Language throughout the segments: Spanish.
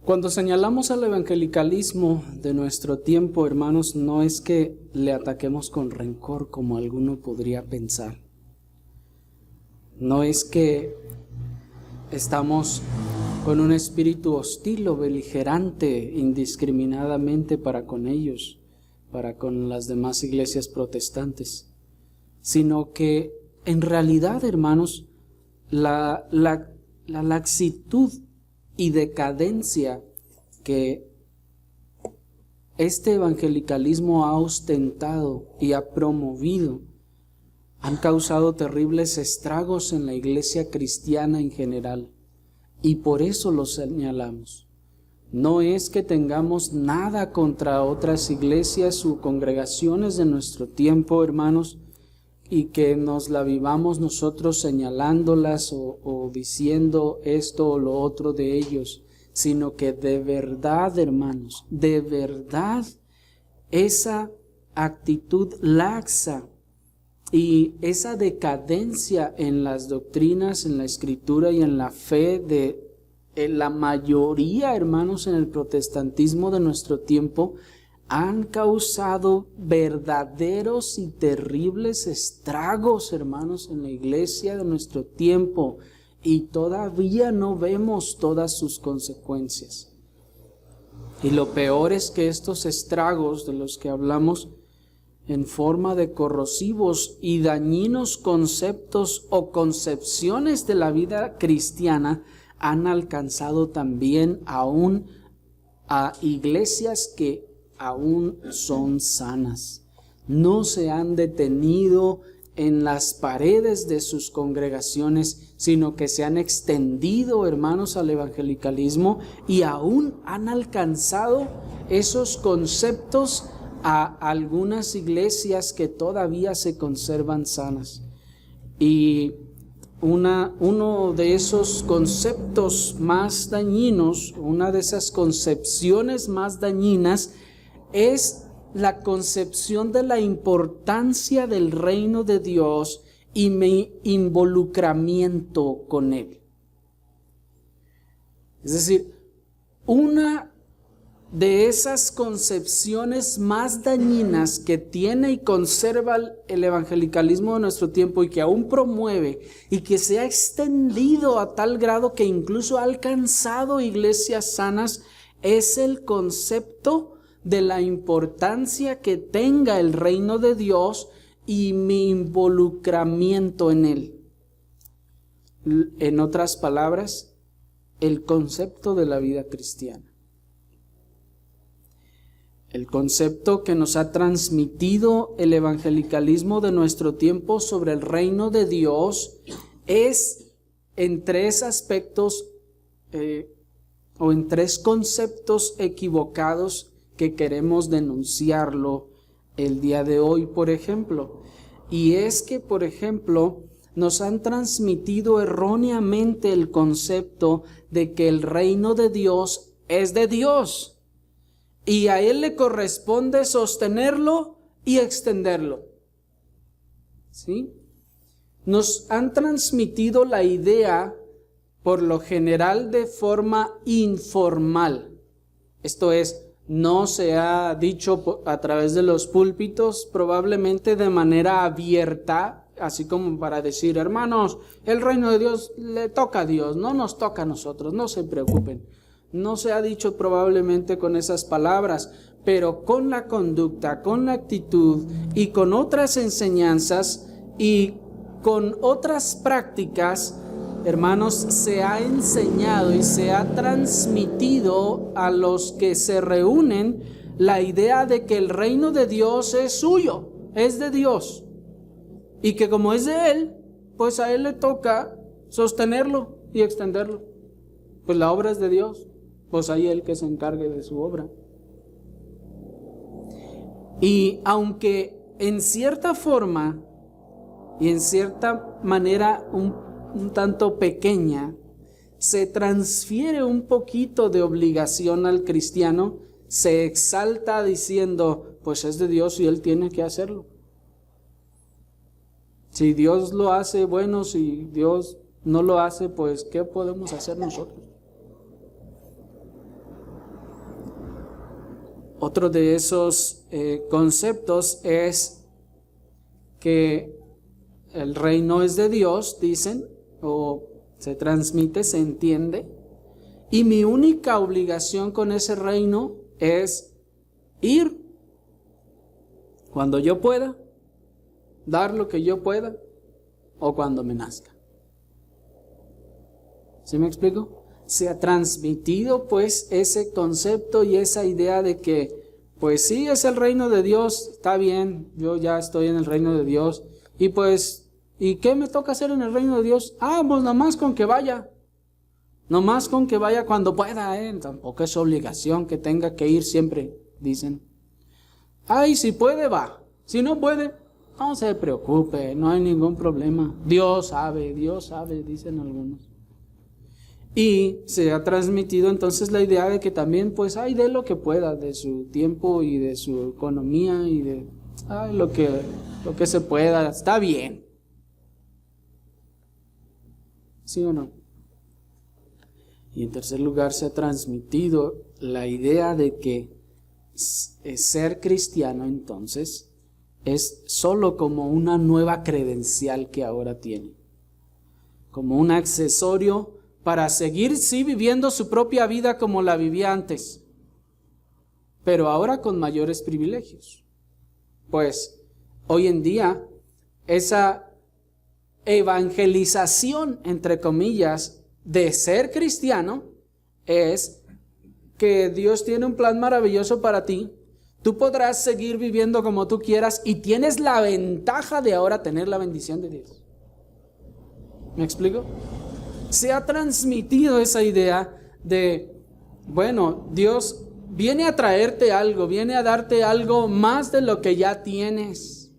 Cuando señalamos al evangelicalismo de nuestro tiempo, hermanos, no es que le ataquemos con rencor como alguno podría pensar. No es que estamos con un espíritu hostil o beligerante indiscriminadamente para con ellos, para con las demás iglesias protestantes, sino que en realidad, hermanos, la laxitud y decadencia que este evangelicalismo ha ostentado y ha promovido han causado terribles estragos en la iglesia cristiana en general, y por eso lo señalamos. No es que tengamos nada contra otras iglesias u congregaciones de nuestro tiempo, hermanos, y que nos la vivamos nosotros señalándolas o diciendo esto o lo otro de ellos, sino que de verdad, hermanos, de verdad, esa actitud laxa y esa decadencia en las doctrinas, en la escritura y en la fe de la mayoría, hermanos, en el protestantismo de nuestro tiempo, han causado verdaderos y terribles estragos, hermanos, en la iglesia de nuestro tiempo, y todavía no vemos todas sus consecuencias. Y lo peor es que estos estragos de los que hablamos en forma de corrosivos y dañinos conceptos o concepciones de la vida cristiana han alcanzado también aún a iglesias que aún son sanas. No se han detenido en las paredes de sus congregaciones, sino que se han extendido, hermanos, al evangelicalismo, y aún han alcanzado esos conceptos a algunas iglesias que todavía se conservan sanas. Y uno de esos conceptos más dañinos, una de esas concepciones más dañinas, es la concepción de la importancia del reino de Dios y mi involucramiento con Él. Es decir, una de esas concepciones más dañinas que tiene y conserva el evangelicalismo de nuestro tiempo y que aún promueve y que se ha extendido a tal grado que incluso ha alcanzado iglesias sanas, es el concepto de la importancia que tenga el reino de Dios y mi involucramiento en él. En otras palabras, el concepto de la vida cristiana. El concepto que nos ha transmitido el evangelicalismo de nuestro tiempo sobre el reino de Dios es en tres aspectos o en tres conceptos equivocados que queremos denunciarlo el día de hoy, por ejemplo. Y es que, por ejemplo, nos han transmitido erróneamente el concepto de que el reino de Dios es de Dios y a Él le corresponde sostenerlo y extenderlo. ¿Sí? Nos han transmitido la idea, por lo general, de forma informal. Esto es, no se ha dicho a través de los púlpitos, probablemente de manera abierta, así como para decir, hermanos, el reino de Dios le toca a Dios, no nos toca a nosotros, no se preocupen. No se ha dicho probablemente con esas palabras, pero con la conducta, con la actitud y con otras enseñanzas y con otras prácticas, hermanos, se ha enseñado y se ha transmitido a los que se reúnen la idea de que el reino de Dios es suyo, es de Dios. Y que como es de Él, pues a Él le toca sostenerlo y extenderlo. Pues la obra es de Dios, pues ahí Él que se encargue de su obra. Y aunque en cierta forma y en cierta manera un tanto pequeña, se transfiere un poquito de obligación al cristiano, se exalta diciendo, pues es de Dios y Él tiene que hacerlo. Si Dios lo hace, bueno, si Dios no lo hace, pues ¿qué podemos hacer nosotros? Otro de esos conceptos es que el reino es de Dios, dicen, o se transmite, se entiende, y mi única obligación con ese reino es ir cuando yo pueda, dar lo que yo pueda, o cuando me nazca. ¿Sí me explico? Se ha transmitido pues ese concepto y esa idea de que pues sí es el reino de Dios, está bien, yo ya estoy en el reino de Dios y pues, ¿y qué me toca hacer en el reino de Dios? Pues nomás con que vaya, nomás con que vaya cuando pueda, tampoco es obligación que tenga que ir siempre, dicen. Si puede va, si no puede, no se preocupe, no hay ningún problema, Dios sabe, dicen algunos. Y se ha transmitido entonces la idea de que también pues dé lo que pueda de su tiempo y de su economía y de lo que se pueda, está bien. ¿Sí o no? Y en tercer lugar se ha transmitido la idea de que ser cristiano entonces es solo como una nueva credencial que ahora tiene, como un accesorio para seguir sí viviendo su propia vida como la vivía antes, pero ahora con mayores privilegios. Pues hoy en día esa evangelización, entre comillas, de ser cristiano es que Dios tiene un plan maravilloso para ti. Tú podrás seguir viviendo como tú quieras y tienes la ventaja de ahora tener la bendición de Dios. ¿Me explico? Se ha transmitido esa idea de, bueno, Dios viene a traerte algo, viene a darte algo más de lo que ya tienes.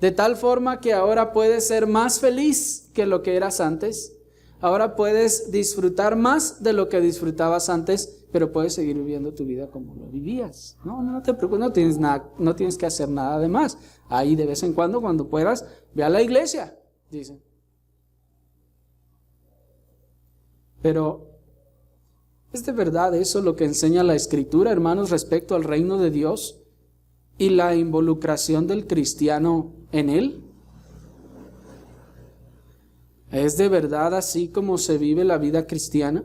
De tal forma que ahora puedes ser más feliz que lo que eras antes. Ahora puedes disfrutar más de lo que disfrutabas antes, pero puedes seguir viviendo tu vida como lo vivías. No te preocupes, no tienes que hacer nada de más. Ahí de vez en cuando puedas, ve a la iglesia, dicen. Pero ¿es de verdad eso lo que enseña la Escritura, hermanos, respecto al reino de Dios y la involucración del cristiano en él? ¿Es de verdad así como se vive la vida cristiana?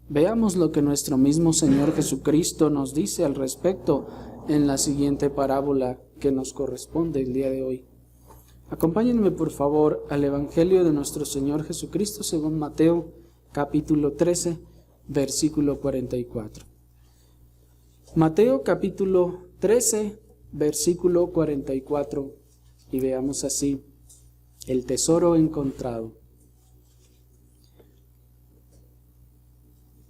Veamos lo que nuestro mismo Señor Jesucristo nos dice al respecto en la siguiente parábola que nos corresponde el día de hoy. Acompáñenme por favor al Evangelio de nuestro Señor Jesucristo según Mateo capítulo 13, versículo 44. Mateo capítulo 13, versículo 44, y veamos así: el tesoro encontrado.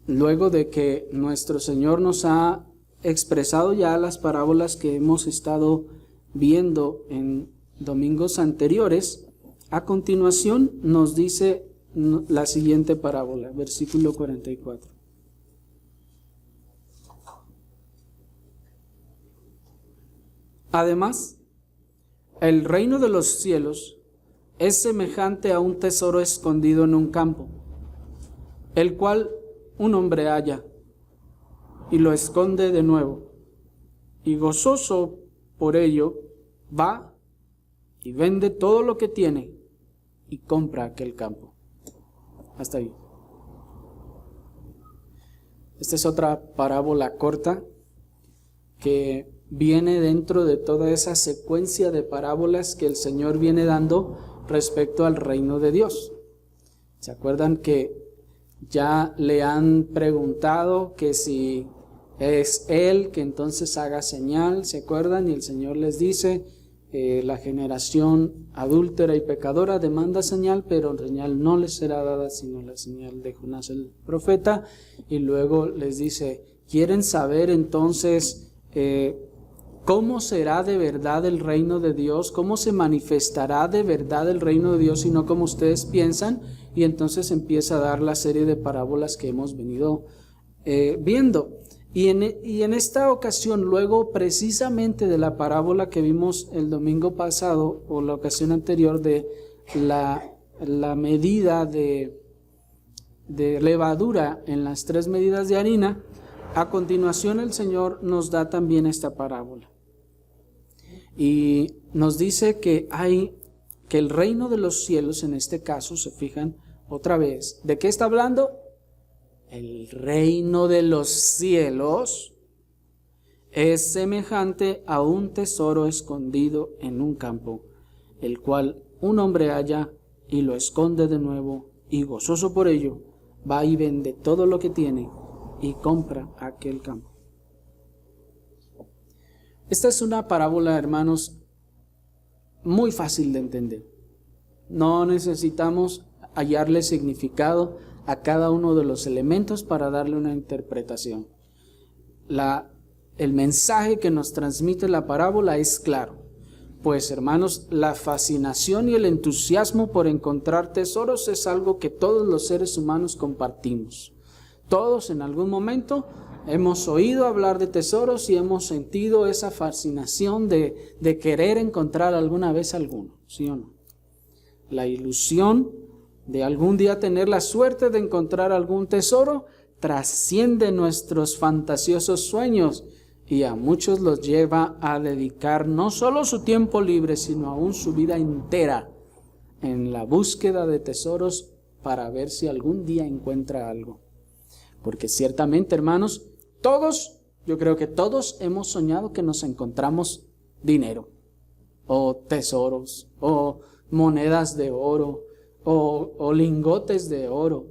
Luego de que nuestro Señor nos ha expresado ya las parábolas que hemos estado viendo en domingos anteriores, a continuación nos dice la siguiente parábola, versículo 44. Además, el reino de los cielos es semejante a un tesoro escondido en un campo, el cual un hombre halla y lo esconde de nuevo, y gozoso por ello va y vende todo lo que tiene y compra aquel campo. Hasta ahí. Esta es otra parábola corta que viene dentro de toda esa secuencia de parábolas que el Señor viene dando respecto al reino de Dios. ¿Se acuerdan que ya le han preguntado que si es Él, que entonces haga señal? ¿Se acuerdan? Y el Señor les dice: la generación adúltera y pecadora demanda señal, pero señal no les será dada sino la señal de Jonás el profeta. Y luego les dice: ¿quieren saber entonces cómo será de verdad el reino de Dios? ¿Cómo se manifestará de verdad el reino de Dios y no como ustedes piensan? Y entonces empieza a dar la serie de parábolas que hemos venido viendo. Y en esta ocasión, luego precisamente de la parábola que vimos el domingo pasado, o la ocasión anterior, de la medida de de levadura en las 3 medidas de harina, a continuación el Señor nos da también esta parábola. Y nos dice que el reino de los cielos, en este caso, se fijan otra vez, ¿de qué está hablando? El reino de los cielos es semejante a un tesoro escondido en un campo, el cual un hombre halla y lo esconde de nuevo, y gozoso por ello, va y vende todo lo que tiene y compra aquel campo. Esta es una parábola, hermanos, muy fácil de entender. No necesitamos hallarle significado a cada uno de los elementos para darle una interpretación. El mensaje que nos transmite la parábola es claro. Pues, hermanos, la fascinación y el entusiasmo por encontrar tesoros es algo que todos los seres humanos compartimos. Todos en algún momento hemos oído hablar de tesoros y hemos sentido esa fascinación de querer encontrar alguna vez alguno, ¿sí o no? La ilusión de algún día tener la suerte de encontrar algún tesoro trasciende nuestros fantasiosos sueños y a muchos los lleva a dedicar no solo su tiempo libre, sino aún su vida entera en la búsqueda de tesoros para ver si algún día encuentra algo. Porque ciertamente, hermanos, yo creo que todos hemos soñado que nos encontramos dinero, o tesoros, o monedas de oro, o lingotes de oro.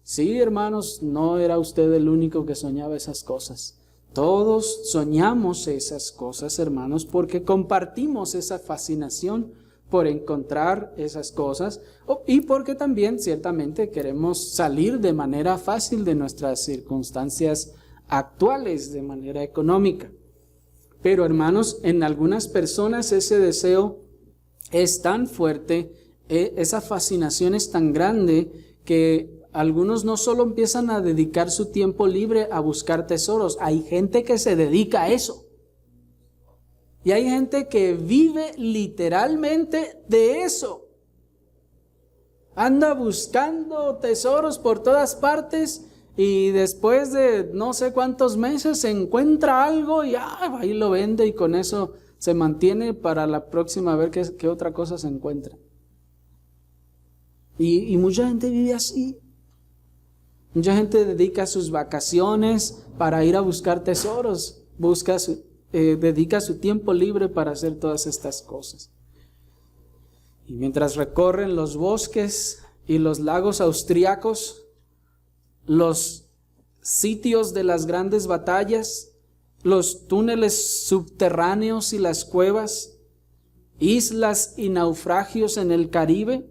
Sí, hermanos, no era usted el único que soñaba esas cosas. Todos soñamos esas cosas, hermanos, porque compartimos esa fascinación por encontrar esas cosas y porque también ciertamente queremos salir de manera fácil de nuestras circunstancias actuales, de manera económica. Pero, hermanos, en algunas personas ese deseo es tan fuerte, esa fascinación es tan grande que algunos no solo empiezan a dedicar su tiempo libre a buscar tesoros, hay gente que se dedica a eso. Y hay gente que vive literalmente de eso. Anda buscando tesoros por todas partes y después de no sé cuántos meses se encuentra algo y ahí lo vende y con eso se mantiene para la próxima ver qué otra cosa se encuentra. Y mucha gente vive así. Mucha gente dedica sus vacaciones para ir a buscar tesoros, dedica su tiempo libre para hacer todas estas cosas. Y mientras recorren los bosques y los lagos austriacos, los sitios de las grandes batallas, los túneles subterráneos y las cuevas, islas y naufragios en el Caribe,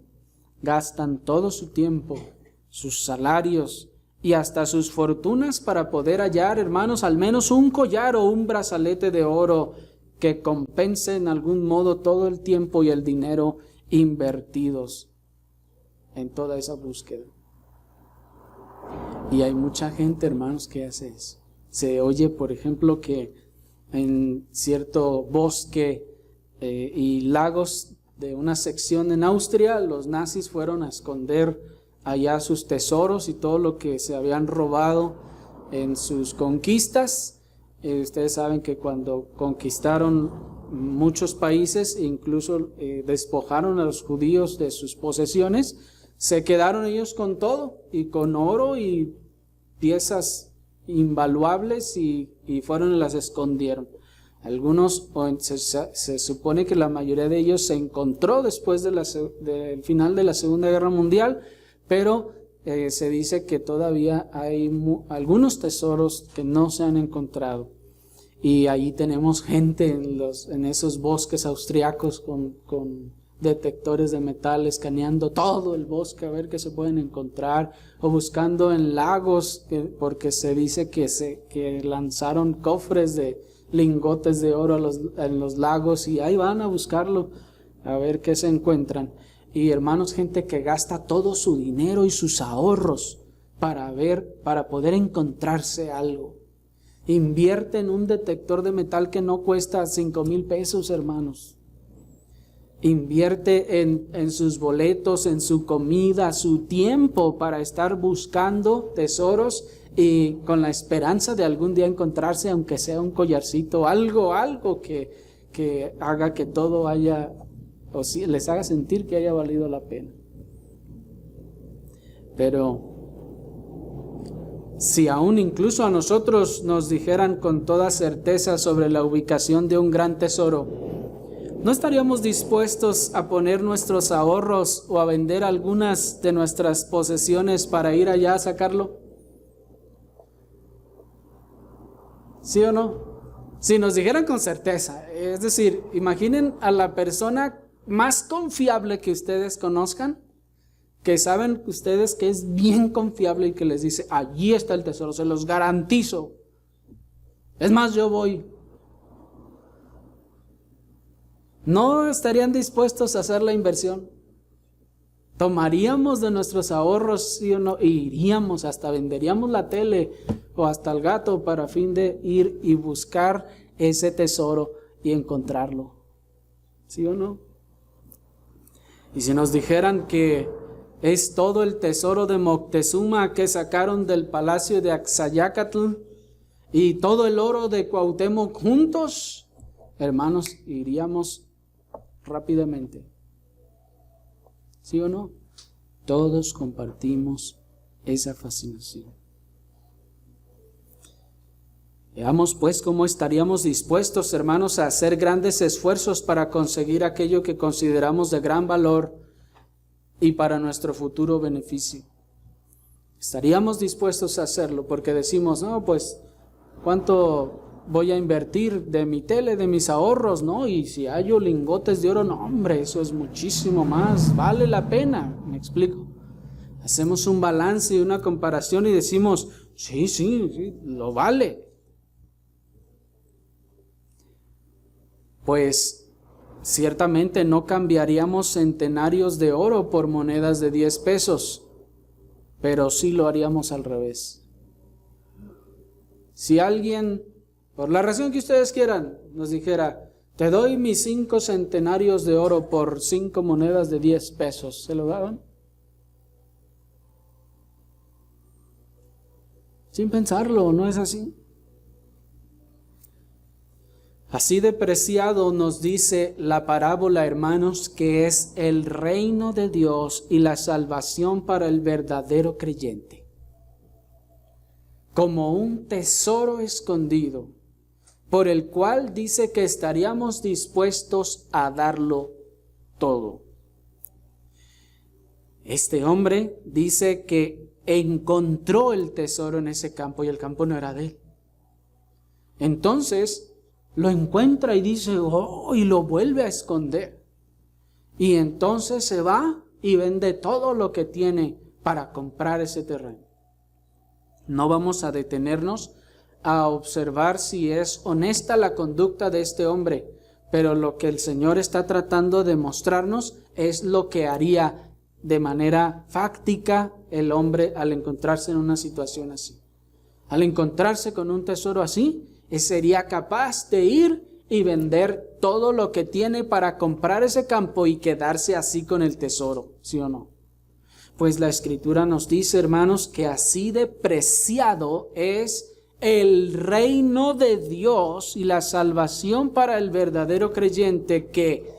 gastan todo su tiempo, sus salarios y hasta sus fortunas para poder hallar, hermanos, al menos un collar o un brazalete de oro que compense en algún modo todo el tiempo y el dinero invertidos en toda esa búsqueda. Y hay mucha gente, hermanos, que hace eso. Se oye, por ejemplo, que en cierto bosque y lagos de una sección en Austria, los nazis fueron a esconder allá sus tesoros y todo lo que se habían robado en sus conquistas. Ustedes saben que cuando conquistaron muchos países, incluso despojaron a los judíos de sus posesiones, se quedaron ellos con todo, y con oro y piezas invaluables, y fueron y las escondieron. Algunos, se supone que la mayoría de ellos se encontró después del final de la Segunda Guerra Mundial, pero se dice que todavía hay algunos tesoros que no se han encontrado. Y ahí tenemos gente en esos bosques austriacos con detectores de metal, escaneando todo el bosque a ver qué se pueden encontrar, o buscando en lagos, porque se dice que lanzaron cofres de lingotes de oro en los lagos, y ahí van a buscarlo a ver qué se encuentran. Y, hermanos, gente que gasta todo su dinero y sus ahorros para poder encontrarse algo. Invierte en un detector de metal que no cuesta 5,000 pesos, hermanos. invierte en sus boletos, en su comida, su tiempo para estar buscando tesoros y con la esperanza de algún día encontrarse, aunque sea un collarcito, algo que haga que todo haya, o si les haga sentir que haya valido la pena. Pero si aún incluso a nosotros nos dijeran con toda certeza sobre la ubicación de un gran tesoro, ¿no estaríamos dispuestos a poner nuestros ahorros o a vender algunas de nuestras posesiones para ir allá a sacarlo? ¿Sí o no? Si nos dijeran con certeza, es decir, imaginen a la persona más confiable que ustedes conozcan, que saben ustedes que es bien confiable y que les dice, allí está el tesoro, se los garantizo. Es más, yo voy. ¿No estarían dispuestos a hacer la inversión? ¿Tomaríamos de nuestros ahorros, sí o no? E iríamos, hasta venderíamos la tele o hasta el gato para fin de ir y buscar ese tesoro y encontrarlo. ¿Sí o no? Y si nos dijeran que es todo el tesoro de Moctezuma que sacaron del palacio de Axayácatl y todo el oro de Cuauhtémoc juntos, hermanos, iríamos rápidamente. ¿Sí o no? Todos compartimos esa fascinación. Veamos pues cómo estaríamos dispuestos, hermanos, a hacer grandes esfuerzos para conseguir aquello que consideramos de gran valor y para nuestro futuro beneficio. Estaríamos dispuestos a hacerlo porque decimos, no, pues, ¿cuánto voy a invertir de mi tele, de mis ahorros, no? Y si hallo lingotes de oro, no, hombre, eso es muchísimo más, vale la pena. ¿Me explico? Hacemos un balance y una comparación y decimos, sí, lo vale. Pues ciertamente no cambiaríamos centenarios de oro por monedas de 10 pesos, pero sí lo haríamos al revés. Si alguien, por la razón que ustedes quieran, nos dijera, te doy mis 5 centenarios de oro por 5 monedas de 10 pesos, ¿se lo daban? Sin pensarlo, ¿no es así? Así de preciado nos dice la parábola, hermanos, que es el reino de Dios y la salvación para el verdadero creyente. Como un tesoro escondido, por el cual dice que estaríamos dispuestos a darlo todo. Este hombre dice que encontró el tesoro en ese campo y el campo no era de él. Entonces lo encuentra y dice, oh, y lo vuelve a esconder. Y entonces se va y vende todo lo que tiene para comprar ese terreno. No vamos a detenernos a observar si es honesta la conducta de este hombre, pero lo que el Señor está tratando de mostrarnos es lo que haría de manera fáctica el hombre al encontrarse en una situación así. Al encontrarse con un tesoro así, sería capaz de ir y vender todo lo que tiene para comprar ese campo y quedarse así con el tesoro, ¿sí o no? Pues la Escritura nos dice, hermanos, que así de preciado es el reino de Dios y la salvación para el verdadero creyente, que,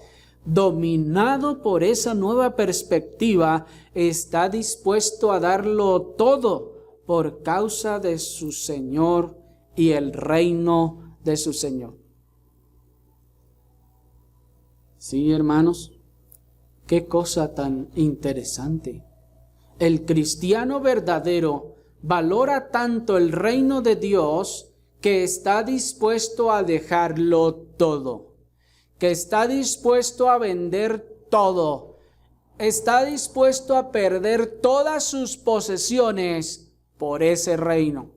dominado por esa nueva perspectiva, está dispuesto a darlo todo por causa de su Señor y el reino de su Señor. Sí, hermanos, qué cosa tan interesante. El cristiano verdadero valora tanto el reino de Dios que está dispuesto a dejarlo todo, que está dispuesto a vender todo, está dispuesto a perder todas sus posesiones por ese reino.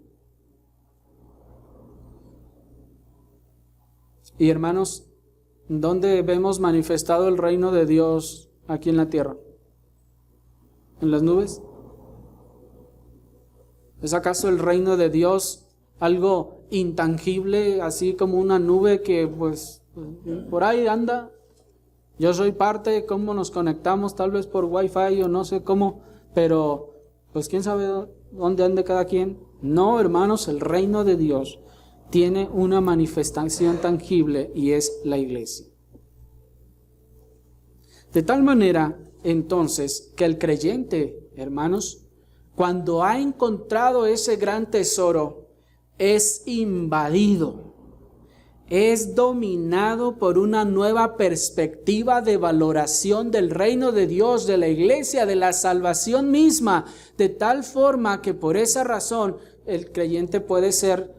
Y hermanos, ¿dónde vemos manifestado el reino de Dios aquí en la tierra? ¿En las nubes? ¿Es acaso el reino de Dios algo intangible, así como una nube que pues por ahí anda? Yo soy parte de cómo nos conectamos, tal vez por Wi-Fi o no sé cómo, pero pues quién sabe dónde ande cada quien. No, hermanos, el reino de Dios tiene una manifestación tangible y es la iglesia. De tal manera, entonces, que el creyente, hermanos, cuando ha encontrado ese gran tesoro, es invadido, es dominado por una nueva perspectiva de valoración del reino de Dios, de la iglesia, de la salvación misma, de tal forma que por esa razón el creyente puede ser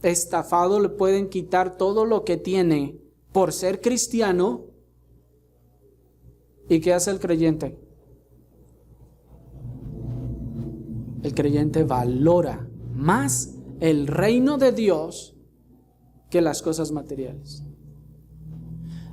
estafado, le pueden quitar todo lo que tiene por ser cristiano. ¿Y qué hace el creyente? El creyente valora más el reino de Dios que las cosas materiales.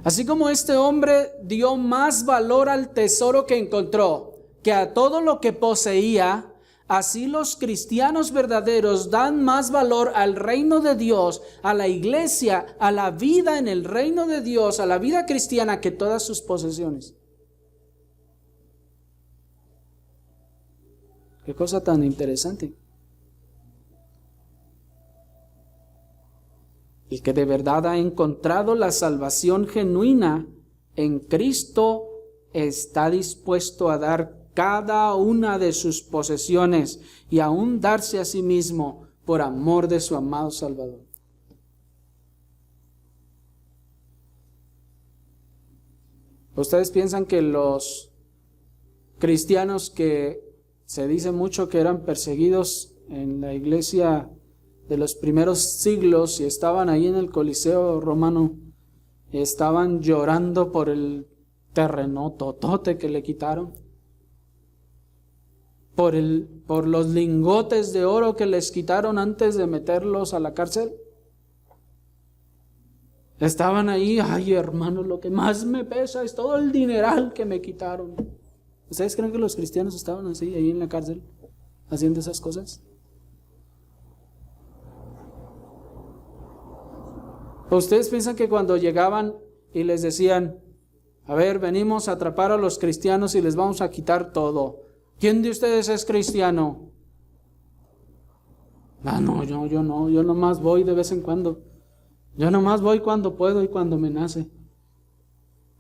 Así como este hombre dio más valor al tesoro que encontró que a todo lo que poseía, así los cristianos verdaderos dan más valor al reino de Dios, a la iglesia, a la vida en el reino de Dios, a la vida cristiana, que todas sus posesiones. Qué cosa tan interesante. El que de verdad ha encontrado la salvación genuina en Cristo está dispuesto a dar cada una de sus posesiones y aún darse a sí mismo por amor de su amado Salvador. ¿Ustedes piensan que los cristianos que se dice mucho que eran perseguidos en la iglesia de los primeros siglos y estaban ahí en el Coliseo romano, estaban llorando por el terreno totote que le quitaron, por los lingotes de oro que les quitaron antes de meterlos a la cárcel? Estaban ahí, ay hermanos, lo que más me pesa es todo el dineral que me quitaron. ¿Ustedes creen que los cristianos estaban así, ahí en la cárcel, haciendo esas cosas? ¿Ustedes piensan que cuando llegaban y les decían, a ver, venimos a atrapar a los cristianos y les vamos a quitar todo, ¿quién de ustedes es cristiano? Ah, no, yo no, yo nomás voy de vez en cuando. Yo nomás voy cuando puedo y cuando me nace.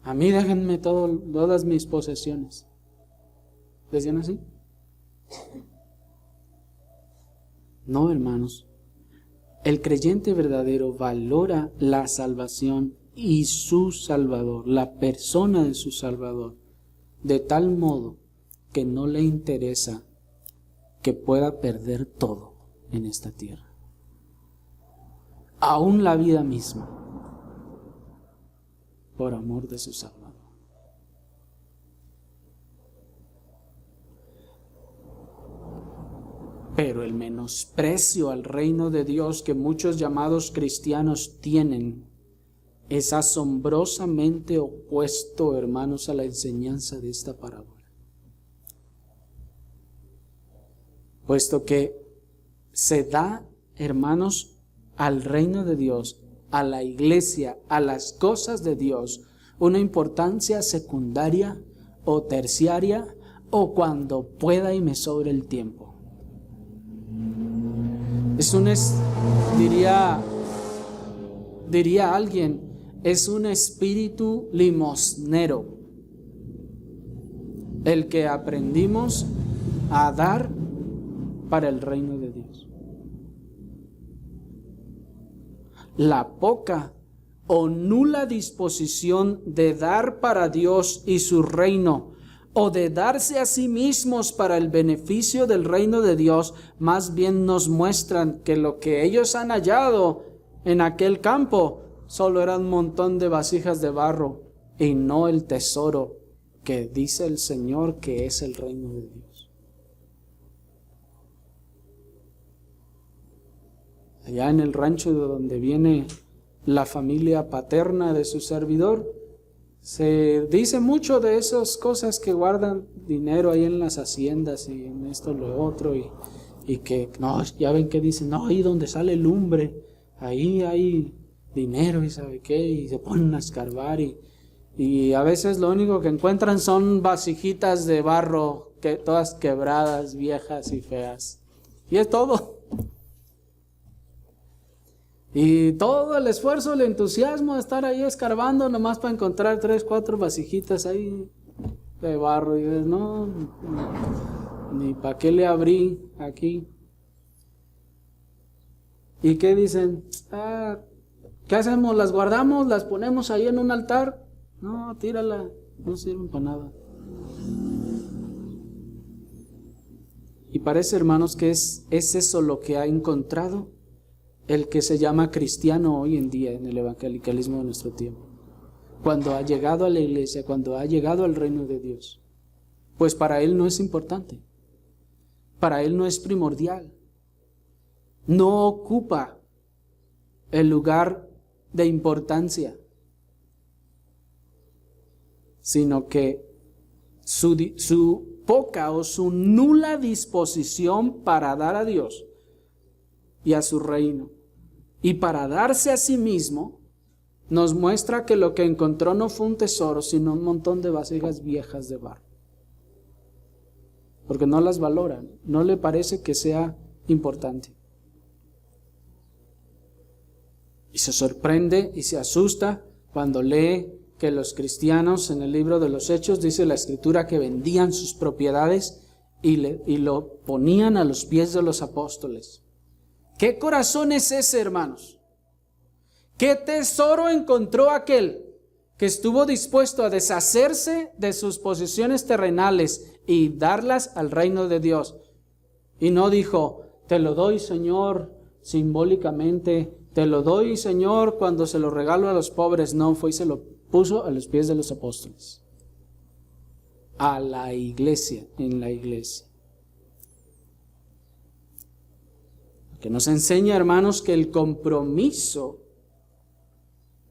A mí déjenme todas mis posesiones. ¿Decían así? No, hermanos. El creyente verdadero valora la salvación y su Salvador, la persona de su Salvador, de tal modo que no le interesa que pueda perder todo en esta tierra, aún la vida misma, por amor de su Salvador. Pero el menosprecio al reino de Dios que muchos llamados cristianos tienen es asombrosamente opuesto, hermanos, a la enseñanza de esta parábola. Puesto que se da, hermanos, al reino de Dios, a la iglesia, a las cosas de Dios, una importancia secundaria o terciaria o cuando pueda y me sobre el tiempo. Diría alguien, es un espíritu limosnero, el que aprendimos a dar para el reino de Dios. La poca o nula disposición de dar para Dios y su reino, o de darse a sí mismos para el beneficio del reino de Dios, más bien nos muestran que lo que ellos han hallado en aquel campo solo era un montón de vasijas de barro y no el tesoro que dice el Señor que es el reino de Dios. Allá en el rancho de donde viene la familia paterna de su servidor, se dice mucho de esas cosas que guardan dinero ahí en las haciendas y en esto, lo otro, y que, no, ya ven que dicen, no, ahí donde sale lumbre, ahí hay dinero y sabe qué, y se ponen a escarbar y a veces lo único que encuentran son vasijitas de barro, todas quebradas, viejas y feas. Y es todo. Y todo el esfuerzo, el entusiasmo de estar ahí escarbando nomás para encontrar 3, 4 vasijitas ahí de barro. Y dices, no, ni para qué le abrí aquí. ¿Y qué dicen? ¿Qué hacemos? ¿Las guardamos? ¿Las ponemos ahí en un altar? No, tírala, no sirven para nada. Y parece, hermanos, que es eso lo que ha encontrado el que se llama cristiano hoy en día en el evangelicalismo de nuestro tiempo. Cuando ha llegado a la iglesia, cuando ha llegado al reino de Dios, pues para él no es importante, para él no es primordial, no ocupa el lugar de importancia, sino que su poca o su nula disposición para dar a Dios y a su reino y para darse a sí mismo nos muestra que lo que encontró no fue un tesoro, sino un montón de vasijas viejas de barro, porque no las valoran, no le parece que sea importante. Y se sorprende y se asusta cuando lee que los cristianos en el libro de los Hechos, dice la Escritura, que vendían sus propiedades y lo ponían a los pies de los apóstoles. ¿Qué corazón es ese, hermanos? ¿Qué tesoro encontró aquel que estuvo dispuesto a deshacerse de sus posesiones terrenales y darlas al reino de Dios? Y no dijo, te lo doy, Señor, simbólicamente, te lo doy, Señor, cuando se lo regalo a los pobres. No, fue y se lo puso a los pies de los apóstoles, a la iglesia, en la iglesia. Que nos enseña, hermanos, que el compromiso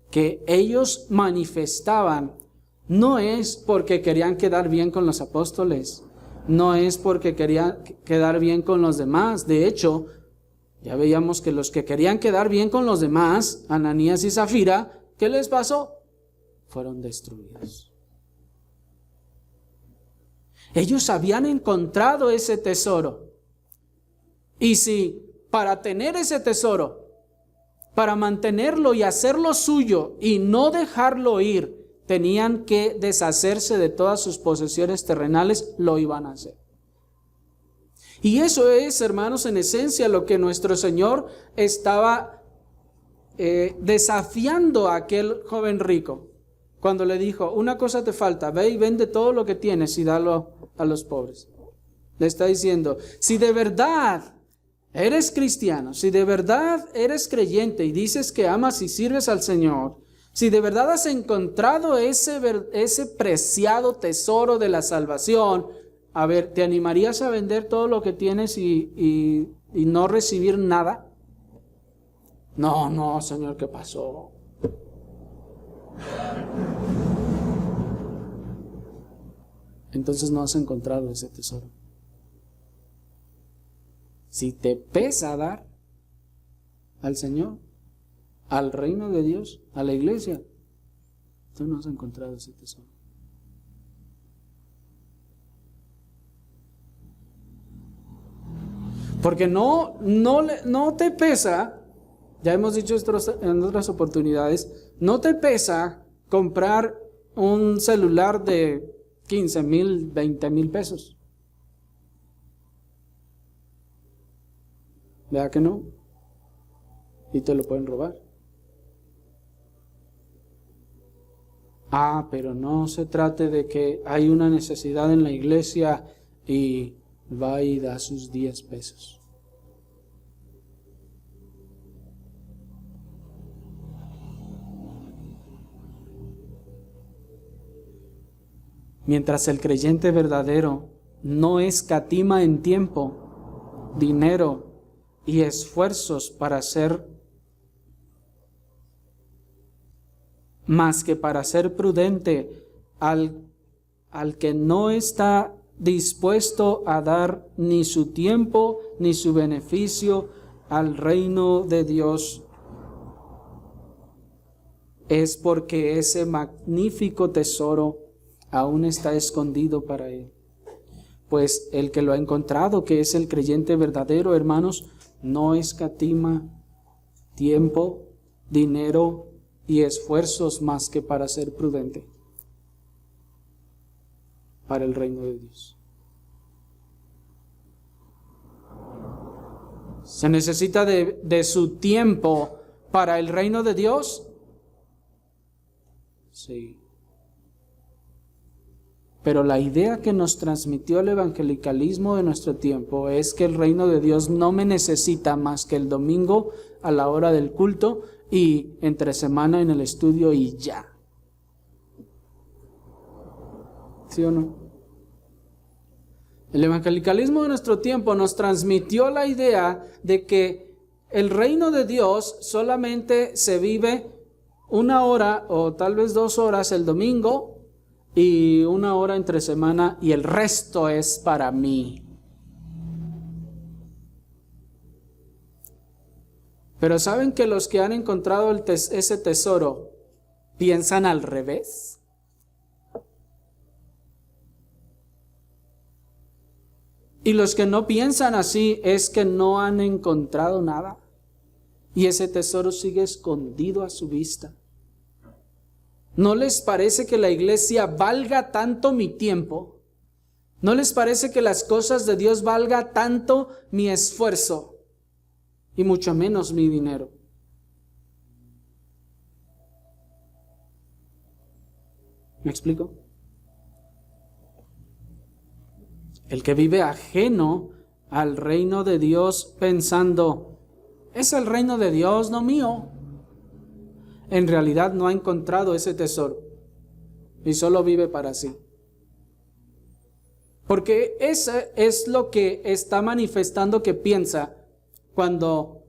que ellos manifestaban no es porque querían quedar bien con los apóstoles, no es porque querían quedar bien con los demás. De hecho, ya veíamos que los que querían quedar bien con los demás, Ananías y Zafira, ¿qué les pasó? Fueron destruidos. Ellos habían encontrado ese tesoro. Y si para tener ese tesoro, para mantenerlo y hacerlo suyo y no dejarlo ir, tenían que deshacerse de todas sus posesiones terrenales, lo iban a hacer. Y eso es, hermanos, en esencia lo que nuestro Señor estaba desafiando a aquel joven rico. Cuando le dijo, una cosa te falta, ve y vende todo lo que tienes y dalo a los pobres. Le está diciendo, si de verdad eres cristiano, si de verdad eres creyente y dices que amas y sirves al Señor, si de verdad has encontrado ese preciado tesoro de la salvación, a ver, ¿te animarías a vender todo lo que tienes y no recibir nada? No, Señor, ¿qué pasó? Entonces no has encontrado ese tesoro. Si te pesa dar al Señor, al reino de Dios, a la iglesia, tú no has encontrado ese tesoro. Porque no te pesa, ya hemos dicho esto en otras oportunidades, no te pesa comprar un celular de 15,000, 20,000 pesos. ¿Verdad que no? Y te lo pueden robar. Pero no se trate de que hay una necesidad en la iglesia y va y da sus 10 pesos. Mientras el creyente verdadero no escatima en tiempo, dinero y esfuerzos para ser más que para ser prudente, al que no está dispuesto a dar ni su tiempo ni su beneficio al reino de Dios, es porque ese magnífico tesoro aún está escondido para él. Pues el que lo ha encontrado, que es el creyente verdadero, hermanos, no escatima tiempo, dinero y esfuerzos más que para ser prudente para el reino de Dios. ¿Se necesita de su tiempo para el reino de Dios? Sí. Pero la idea que nos transmitió el evangelicalismo de nuestro tiempo es que el reino de Dios no me necesita más que el domingo a la hora del culto y entre semana en el estudio y ya. ¿Sí o no? El evangelicalismo de nuestro tiempo nos transmitió la idea de que el reino de Dios solamente se vive 1 hora o tal vez 2 horas el domingo y 1 hora entre semana y el resto es para mí. Pero ¿saben que los que han encontrado ese tesoro piensan al revés? Y los que no piensan así es que no han encontrado nada. Y ese tesoro sigue escondido a su vista. ¿No les parece que la iglesia valga tanto mi tiempo? ¿No les parece que las cosas de Dios valga tanto mi esfuerzo? Y mucho menos mi dinero. ¿Me explico? El que vive ajeno al reino de Dios pensando, es el reino de Dios, no mío. En realidad no ha encontrado ese tesoro y solo vive para sí. Porque ese es lo que está manifestando que piensa cuando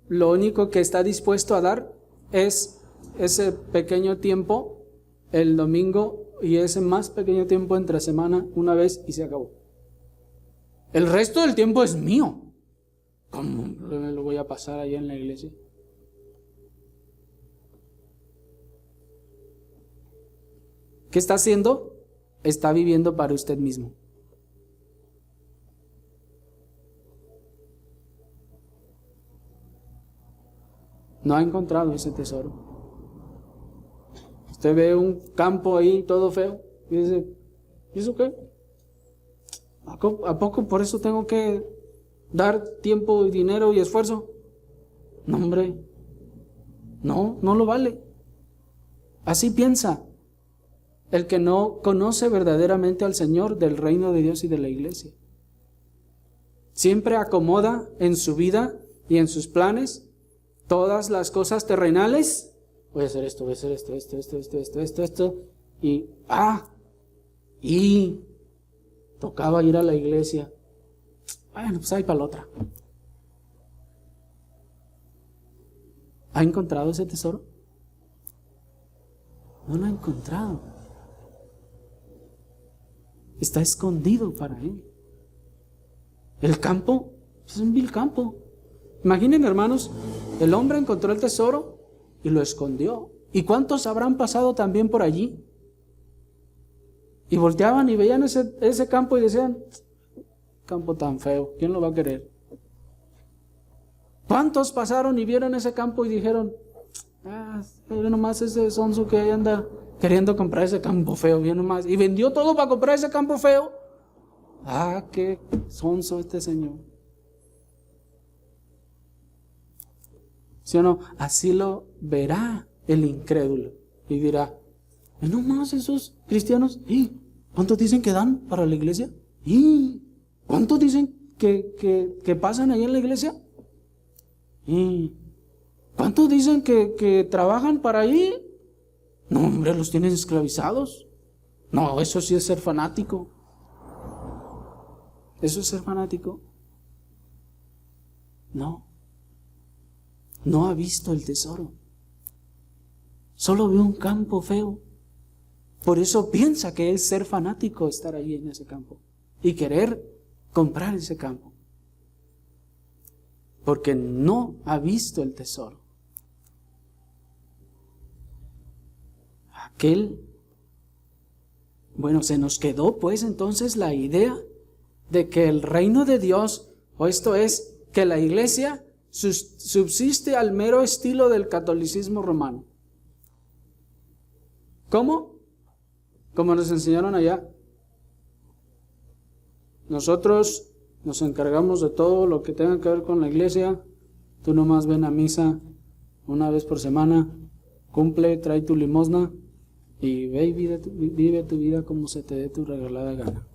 lo único que está dispuesto a dar es ese pequeño tiempo, el domingo, y ese más pequeño tiempo entre semana, una vez y se acabó. El resto del tiempo es mío. ¿Cómo me lo voy a pasar allá en la iglesia? ¿Qué está haciendo? Está viviendo para usted mismo. No ha encontrado ese tesoro. Usted ve un campo ahí todo feo y dice, ¿y eso qué? ¿A poco por eso tengo que dar tiempo y dinero y esfuerzo? No, hombre, no lo vale. Así piensa el que no conoce verdaderamente al Señor del reino de Dios y de la iglesia. Siempre acomoda en su vida y en sus planes todas las cosas terrenales. Voy a hacer esto, voy a hacer esto, y tocaba ir a la iglesia. Bueno, pues ahí para la otra. ¿Ha encontrado ese tesoro? No lo ha encontrado. Está escondido para él. El campo es un vil campo. Imaginen, hermanos, el hombre encontró el tesoro y lo escondió. ¿Y cuántos habrán pasado también por allí? Y volteaban y veían ese campo y decían, campo tan feo, ¿quién lo va a querer? ¿Cuántos pasaron y vieron ese campo y dijeron, pero nomás ese sonso que ahí anda queriendo comprar ese campo feo, bien nomás, y vendió todo para comprar ese campo feo? Qué sonso este señor. ¿Sí o no? Así lo verá el incrédulo y dirá, ¿y no más esos cristianos? ¿Y cuántos dicen que dan para la iglesia? ¿Y cuántos dicen que pasan ahí en la iglesia? ¿Y cuántos dicen que trabajan para ahí? No, hombre, los tienen esclavizados. No, eso sí es ser fanático. ¿Eso es ser fanático? No ha visto el tesoro. Solo ve un campo feo. Por eso piensa que es ser fanático estar ahí en ese campo y querer comprar ese campo. Porque no ha visto el tesoro. se nos quedó pues entonces la idea de que el reino de Dios, o esto es, que la iglesia subsiste al mero estilo del catolicismo romano. ¿Cómo? Como nos enseñaron allá. Nosotros nos encargamos de todo lo que tenga que ver con la iglesia. Tú nomás ven a misa una vez por semana, cumple, trae tu limosna y ve y vive tu vida como se te dé tu regalada gana.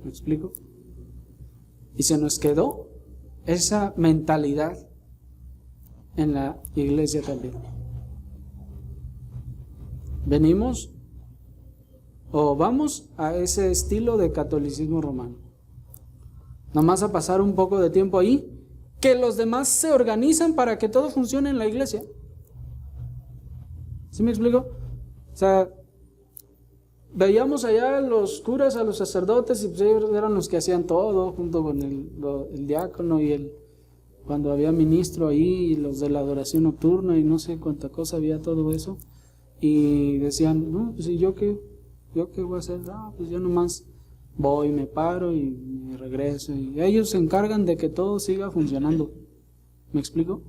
¿Me explico? Y se nos quedó esa mentalidad en la iglesia también. Venimos o vamos a ese estilo de catolicismo romano. Nomás a pasar un poco de tiempo ahí, que los demás se organizan para que todo funcione en la iglesia. ¿Sí me explico? O sea, veíamos allá a los curas, a los sacerdotes, y pues ellos eran los que hacían todo, junto con el diácono y cuando había ministro ahí, y los de la adoración nocturna, y no sé cuánta cosa había todo eso. Y decían, no, pues ¿y yo qué voy a hacer? Pues yo nomás voy, me paro y me regreso. Y ellos se encargan de que todo siga funcionando. ¿Me explico?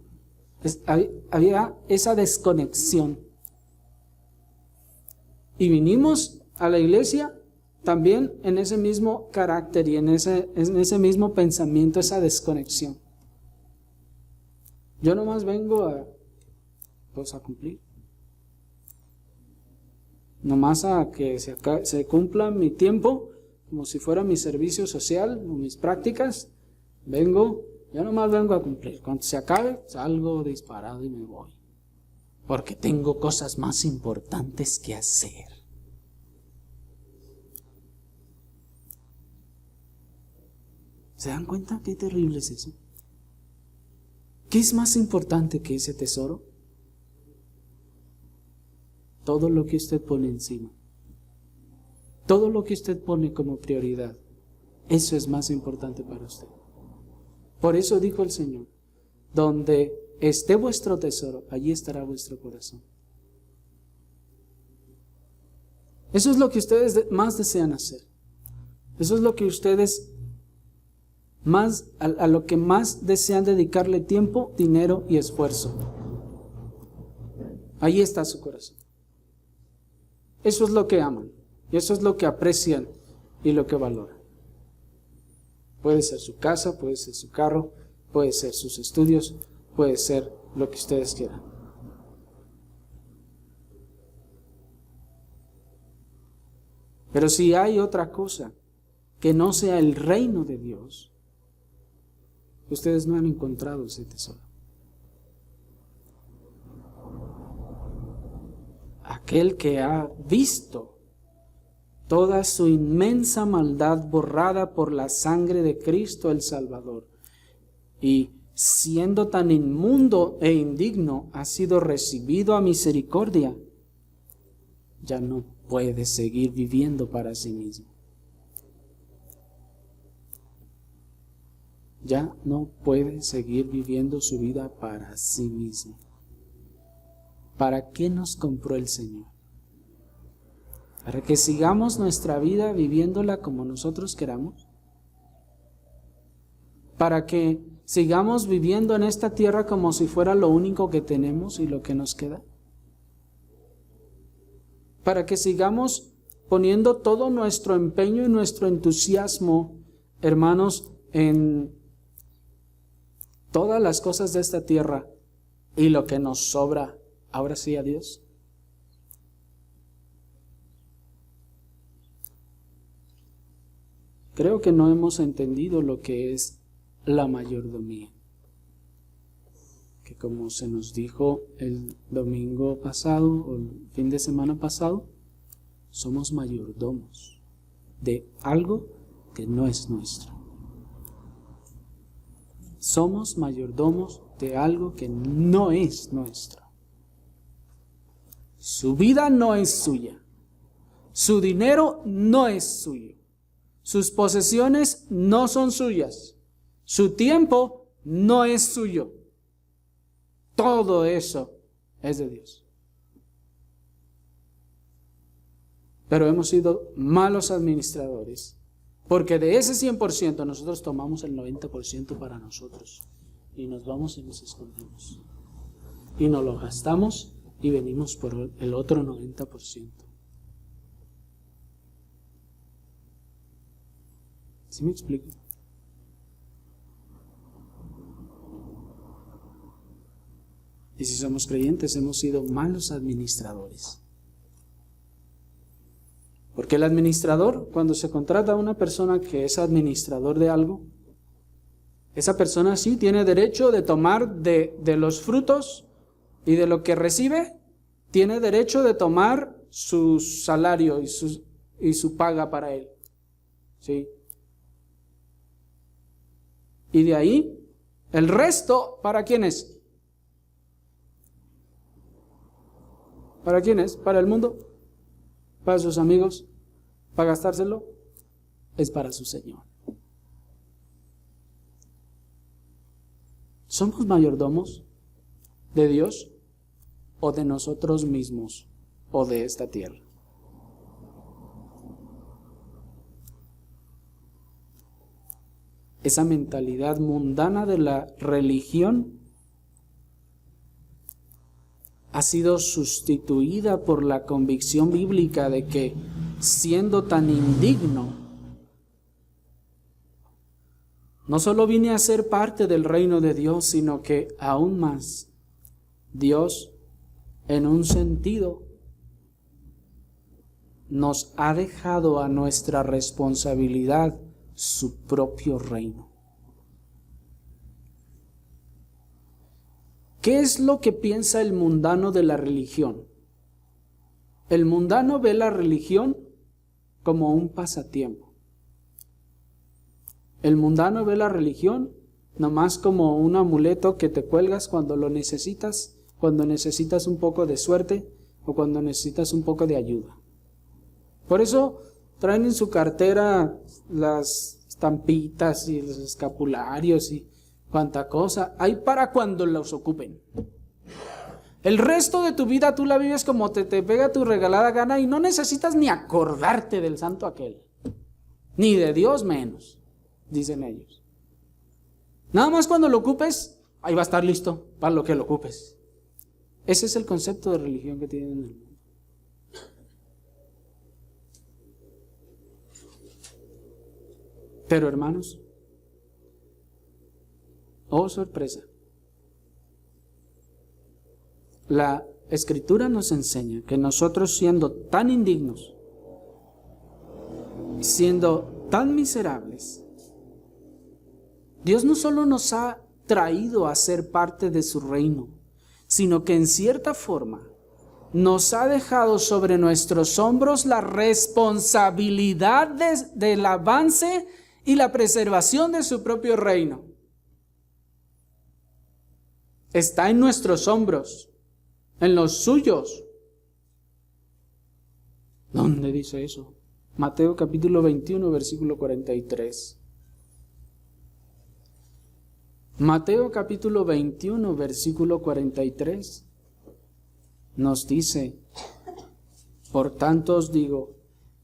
Había esa desconexión. Y vinimos a la iglesia también en ese mismo carácter y en ese mismo pensamiento, esa desconexión. Yo nomás vengo a cumplir. Nomás a que se cumpla mi tiempo, como si fuera mi servicio social o mis prácticas. Yo nomás vengo a cumplir. Cuando se acabe, salgo disparado y me voy. Porque tengo cosas más importantes que hacer. ¿Se dan cuenta qué terrible es eso? ¿Qué es más importante que ese tesoro? Todo lo que usted pone encima. Todo lo que usted pone como prioridad. Eso es más importante para usted. Por eso dijo el Señor, donde esté vuestro tesoro, allí estará vuestro corazón. Eso es lo que ustedes más desean hacer. Eso es lo que ustedes a lo que más desean dedicarle tiempo, dinero y esfuerzo. Allí está su corazón. Eso es lo que aman, y eso es lo que aprecian y lo que valoran. Puede ser su casa, puede ser su carro, puede ser sus estudios, puede ser lo que ustedes quieran. Pero si hay otra cosa que no sea el reino de Dios, ustedes no han encontrado ese tesoro. Aquel que ha visto toda su inmensa maldad borrada por la sangre de Cristo el Salvador, y siendo tan inmundo e indigno, ha sido recibido a misericordia, ya no puede seguir viviendo para sí mismo. Ya no puede seguir viviendo su vida para sí mismo. ¿Para qué nos compró el Señor? ¿Para que sigamos nuestra vida viviéndola como nosotros queramos? ¿Para que sigamos viviendo en esta tierra como si fuera lo único que tenemos y lo que nos queda? ¿Para que sigamos poniendo todo nuestro empeño y nuestro entusiasmo, hermanos, en todas las cosas de esta tierra y lo que nos sobra, ahora sí a Dios? Creo que no hemos entendido lo que es la mayordomía. Que como se nos dijo el domingo pasado o el fin de semana pasado, somos mayordomos de algo que no es nuestro. Somos mayordomos de algo que no es nuestro. Su vida no es suya. Su dinero no es suyo. Sus posesiones no son suyas. Su tiempo no es suyo. todo eso es de Dios. Pero hemos sido malos administradores, porque de ese 100% nosotros tomamos el 90% para nosotros y nos vamos y nos escondemos y nos lo gastamos y venimos por el otro 90%. ¿Sí me explico? Y si somos creyentes, hemos sido malos administradores. Porque el administrador, cuando se contrata a una persona que es administrador de algo, esa persona sí tiene derecho de tomar de los frutos y de lo que recibe, tiene derecho de tomar su salario y su paga para él. ¿Sí? Y de ahí, el resto, ¿para quién es? ¿Para quién es? ¿Para el mundo? ¿Para sus amigos? ¿Para gastárselo? Es para su Señor. ¿Somos mayordomos de Dios o de nosotros mismos o de esta tierra? Esa mentalidad mundana de la religión ha sido sustituida por la convicción bíblica de que, siendo tan indigno, no solo vine a ser parte del reino de Dios, sino que aún más, Dios, en un sentido, nos ha dejado a nuestra responsabilidad su propio reino. ¿Qué es lo que piensa el mundano de la religión? El mundano ve la religión como un pasatiempo. El mundano ve la religión nomás como un amuleto que te cuelgas cuando lo necesitas, cuando necesitas un poco de suerte o cuando necesitas un poco de ayuda. Por eso traen en su cartera las estampitas y los escapularios y cuánta cosa hay para cuando los ocupen. El resto de tu vida tú la vives como te pega tu regalada gana y no necesitas ni acordarte del santo aquel, ni de Dios menos, dicen ellos. Nada más cuando lo ocupes, ahí va a estar listo para lo que lo ocupes. Ese es el concepto de religión que tienen en el mundo. Pero hermanos, oh sorpresa, la Escritura nos enseña que nosotros, siendo tan indignos, siendo tan miserables, Dios no solo nos ha traído a ser parte de su reino, sino que en cierta forma nos ha dejado sobre nuestros hombros la responsabilidad del avance y la preservación de su propio reino. Está en nuestros hombros, en los suyos. ¿Dónde dice eso? Mateo capítulo 21, versículo 43. Mateo capítulo 21, versículo 43 nos dice: por tanto os digo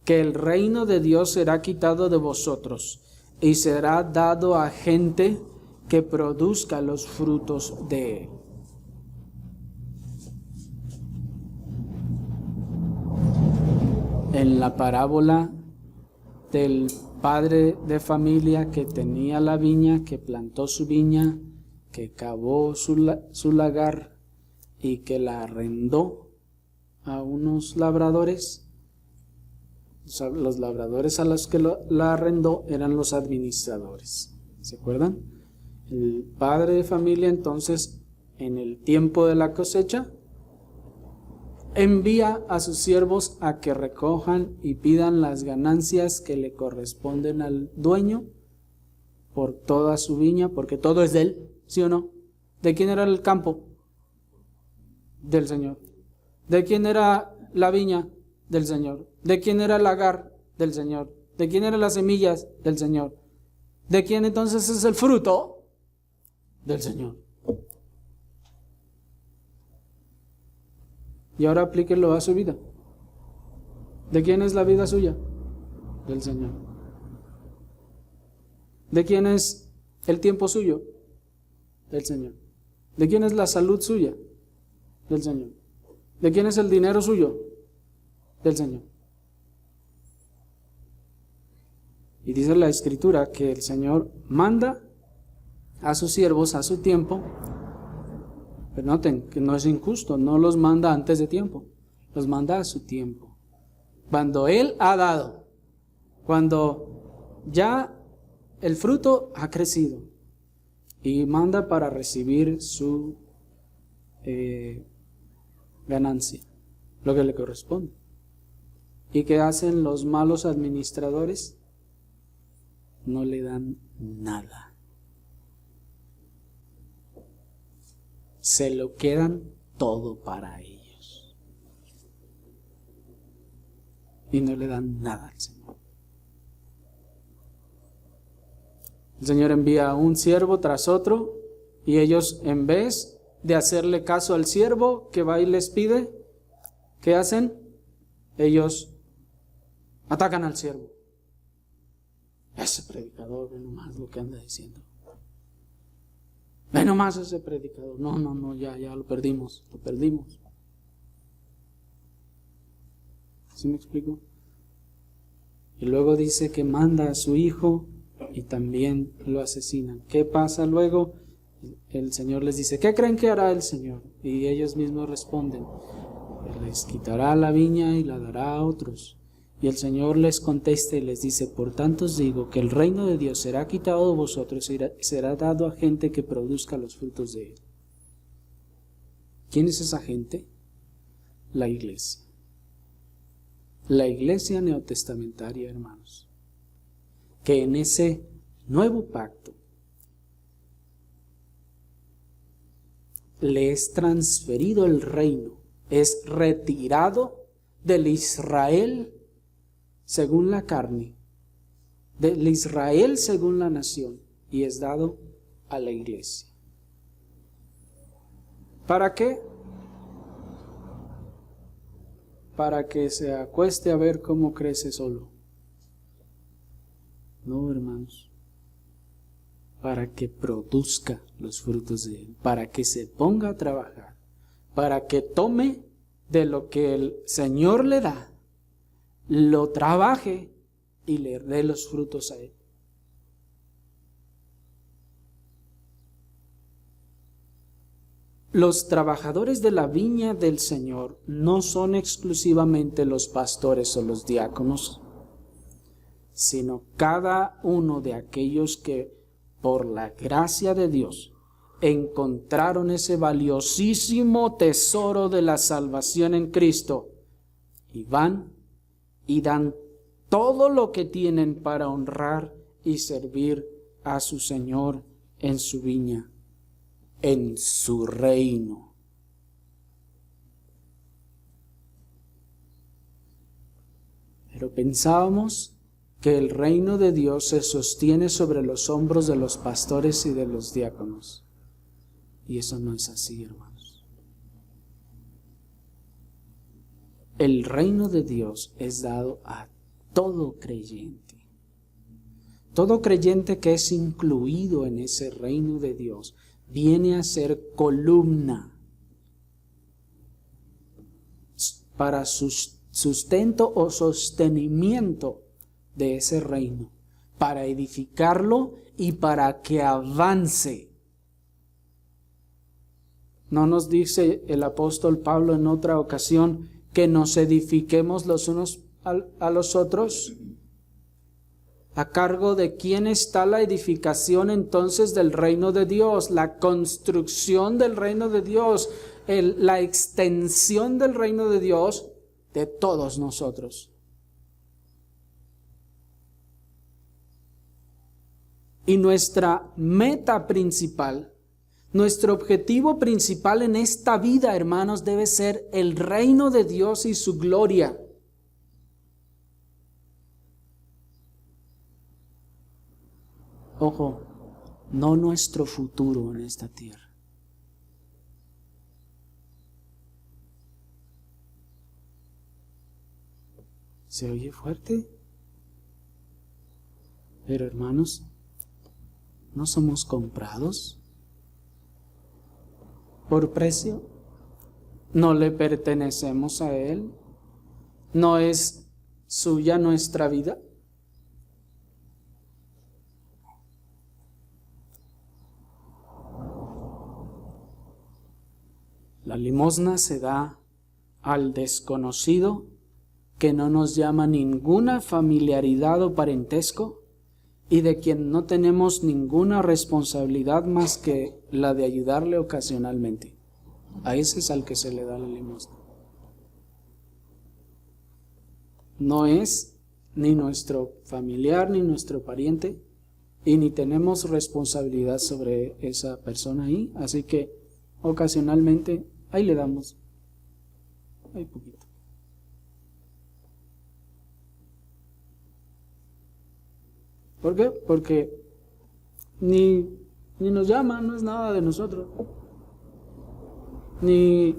que el reino de Dios será quitado de vosotros y será dado a gente que produzca los frutos de él. En la parábola del padre de familia que tenía la viña, que plantó su viña, que cavó su lagar y que la arrendó a unos labradores, los labradores a los que la arrendó eran los administradores. ¿Se acuerdan? El padre de familia entonces, en el tiempo de la cosecha, envía a sus siervos a que recojan y pidan las ganancias que le corresponden al dueño por toda su viña, porque todo es de él, ¿sí o no? ¿De quién era el campo? Del Señor. ¿De quién era la viña? Del Señor. ¿De quién era el lagar? Del Señor. ¿De quién eran las semillas? Del Señor. ¿De quién entonces es el fruto? Del Señor. Y ahora aplíquelo a su vida. ¿De quién es la vida suya? Del Señor. ¿De quién es el tiempo suyo? Del Señor. ¿De quién es la salud suya? Del Señor. ¿De quién es el dinero suyo? Del Señor. Y dice la Escritura que el Señor manda a sus siervos a su tiempo. Pero noten que no es injusto, no los manda antes de tiempo, los manda a su tiempo. Cuando Él ha dado, cuando ya el fruto ha crecido, y manda para recibir su ganancia, lo que le corresponde. ¿Y qué hacen los malos administradores? No le dan nada. Se lo quedan todo para ellos. Y no le dan nada al Señor. El Señor envía a un siervo tras otro, y ellos, en vez de hacerle caso al siervo que va y les pide, ¿qué hacen? Ellos atacan al siervo. Ese predicador, ve nomás lo que anda diciendo. Ve nomás ese predicador. No, ya lo perdimos. ¿Sí me explico? Y luego dice que manda a su hijo y también lo asesinan. ¿Qué pasa luego? El Señor les dice, ¿qué creen que hará el Señor? Y ellos mismos responden, les quitará la viña y la dará a otros. Y el Señor les contesta y les dice, por tanto os digo que el reino de Dios será quitado de vosotros y será dado a gente que produzca los frutos de él. ¿Quién es esa gente? La iglesia. La iglesia neotestamentaria, hermanos, que en ese nuevo pacto le es transferido el reino, es retirado del Israel según la carne, del Israel según la nación, y es dado a la iglesia. ¿Para qué? Para que se acueste a ver cómo crece solo. No, hermanos. Para que produzca los frutos de él, para que se ponga a trabajar, para que tome de lo que el Señor le da, lo trabaje y le dé los frutos a él. Los trabajadores de la viña del Señor no son exclusivamente los pastores o los diáconos, sino cada uno de aquellos que por la gracia de Dios encontraron ese valiosísimo tesoro de la salvación en Cristo y van y dan todo lo que tienen para honrar y servir a su Señor en su viña, en su reino. Pero pensábamos que el reino de Dios se sostiene sobre los hombros de los pastores y de los diáconos. Y eso no es así, hermanos. El reino de Dios es dado a todo creyente. Todo creyente que es incluido en ese reino de Dios viene a ser columna para sustento o sostenimiento de ese reino, para edificarlo y para que avance. ¿No nos dice el apóstol Pablo en otra ocasión que nos edifiquemos los unos a los otros? ¿A cargo de quién está la edificación entonces del reino de Dios? La construcción del reino de Dios, la extensión del reino de Dios, de todos nosotros. Y nuestra meta principal, nuestro objetivo principal en esta vida, hermanos, debe ser el reino de Dios y su gloria. Ojo, no nuestro futuro en esta tierra. Se oye fuerte. Pero hermanos, ¿no somos comprados por precio? ¿No le pertenecemos a Él? ¿No es suya nuestra vida? La limosna se da al desconocido que no nos llama ninguna familiaridad o parentesco y de quien no tenemos ninguna responsabilidad más que la de ayudarle ocasionalmente. A ese es al que se le da la limosna. No es ni nuestro familiar ni nuestro pariente y ni tenemos responsabilidad sobre esa persona ahí, así que ocasionalmente ahí le damos, hay poquito. ¿Por qué? Porque ni nos llama, no es nada de nosotros. Ni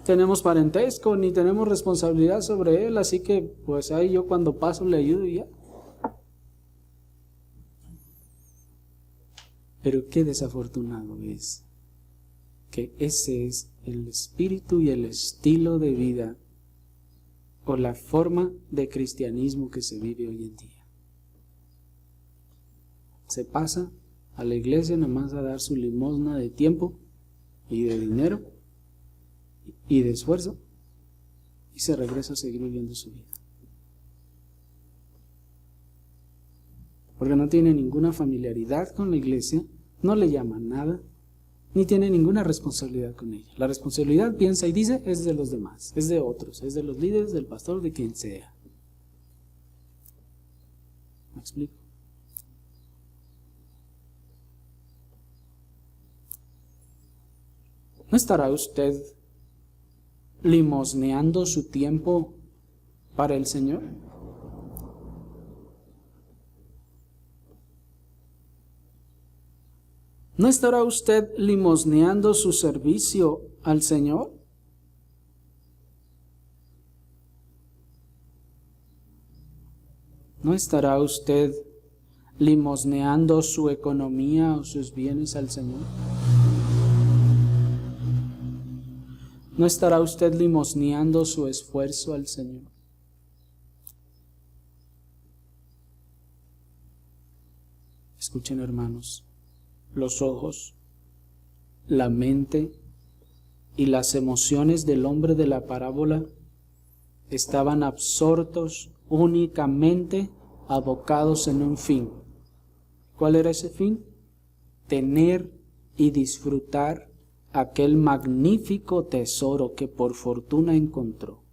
tenemos parentesco, ni tenemos responsabilidad sobre él, así que pues ahí yo cuando paso le ayudo y ya. Pero qué desafortunado es que ese es el espíritu y el estilo de vida o la forma de cristianismo que se vive hoy en día. Se pasa a la iglesia nomás a dar su limosna de tiempo y de dinero y de esfuerzo y se regresa a seguir viviendo su vida. Porque no tiene ninguna familiaridad con la iglesia, no le llama nada, ni tiene ninguna responsabilidad con ella. La responsabilidad, piensa y dice, es de los demás, es de otros, es de los líderes, del pastor, de quien sea. ¿Me explico? ¿No estará usted limosneando su tiempo para el Señor? ¿No estará usted limosneando su servicio al Señor? ¿No estará usted limosneando su economía o sus bienes al Señor? ¿No estará usted limosneando su esfuerzo al Señor? Escuchen, hermanos, los ojos, la mente y las emociones del hombre de la parábola estaban absortos únicamente, abocados en un fin. ¿Cuál era ese fin? Tener y disfrutar aquel magnífico tesoro que por fortuna encontró,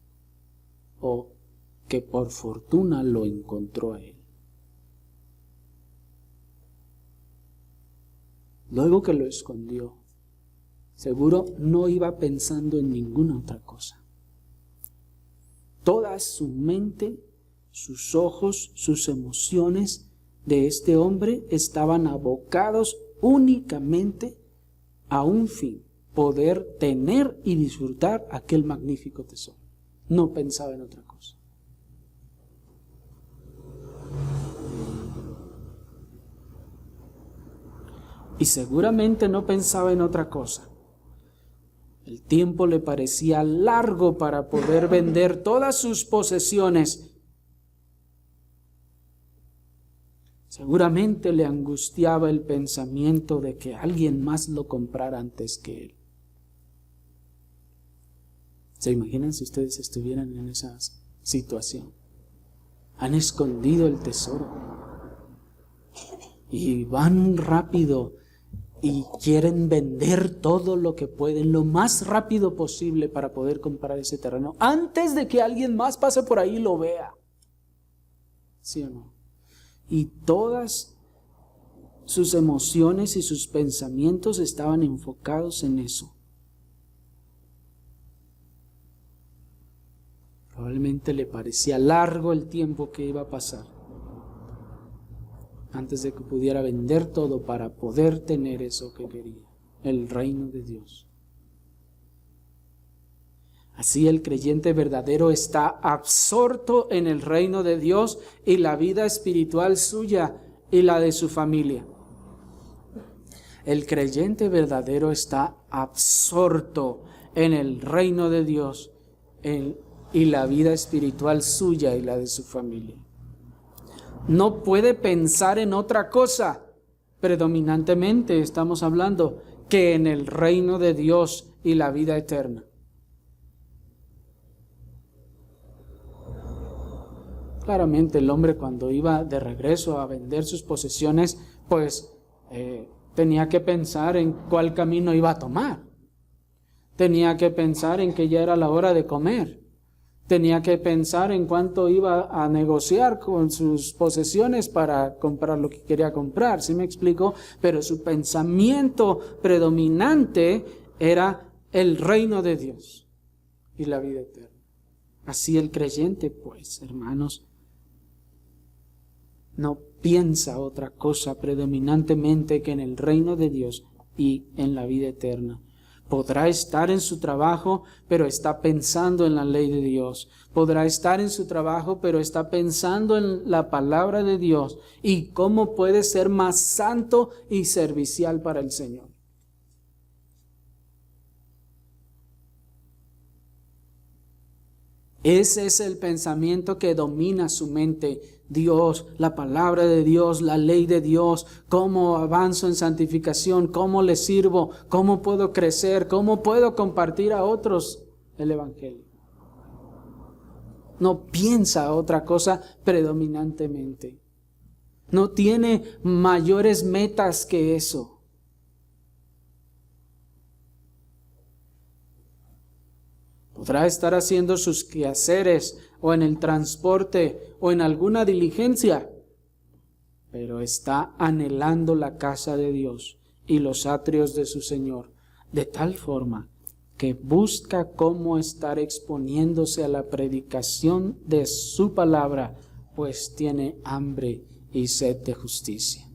o que por fortuna lo encontró a él. Luego que lo escondió, seguro no iba pensando en ninguna otra cosa. Toda su mente, sus ojos, sus emociones de este hombre estaban abocados únicamente a un fin: poder tener y disfrutar aquel magnífico tesoro. No pensaba en otra cosa. Y seguramente no pensaba en otra cosa. El tiempo le parecía largo para poder vender todas sus posesiones. Seguramente le angustiaba el pensamiento de que alguien más lo comprara antes que él. ¿Se imaginan si ustedes estuvieran en esa situación? Han escondido el tesoro y van rápido y quieren vender todo lo que pueden lo más rápido posible para poder comprar ese terreno antes de que alguien más pase por ahí y lo vea. ¿Sí o no? Y todas sus emociones y sus pensamientos estaban enfocados en eso. Probablemente le parecía largo el tiempo que iba a pasar antes de que pudiera vender todo para poder tener eso que quería, el reino de Dios. Así el creyente verdadero está absorto en el reino de Dios y la vida espiritual suya y la de su familia. El creyente verdadero está absorto en el reino de Dios y la vida espiritual suya y la de su familia. No puede pensar en otra cosa, predominantemente estamos hablando, que en el reino de Dios y la vida eterna. Claramente el hombre cuando iba de regreso a vender sus posesiones, pues tenía que pensar en cuál camino iba a tomar. Tenía que pensar en que ya era la hora de comer. Tenía que pensar en cuánto iba a negociar con sus posesiones para comprar lo que quería comprar. ¿Sí me explico? Pero su pensamiento predominante era el reino de Dios y la vida eterna. Así el creyente, pues, hermanos, no piensa otra cosa predominantemente que en el reino de Dios y en la vida eterna. Podrá estar en su trabajo, pero está pensando en la ley de Dios. Podrá estar en su trabajo, pero está pensando en la palabra de Dios y cómo puede ser más santo y servicial para el Señor. Ese es el pensamiento que domina su mente. Dios, la palabra de Dios, la ley de Dios, cómo avanzo en santificación, cómo le sirvo, cómo puedo crecer, cómo puedo compartir a otros el Evangelio. No piensa otra cosa predominantemente. No tiene mayores metas que eso. Podrá estar haciendo sus quehaceres o en el transporte o en alguna diligencia, pero está anhelando la casa de Dios y los atrios de su Señor, de tal forma que busca cómo estar exponiéndose a la predicación de su palabra, pues tiene hambre y sed de justicia.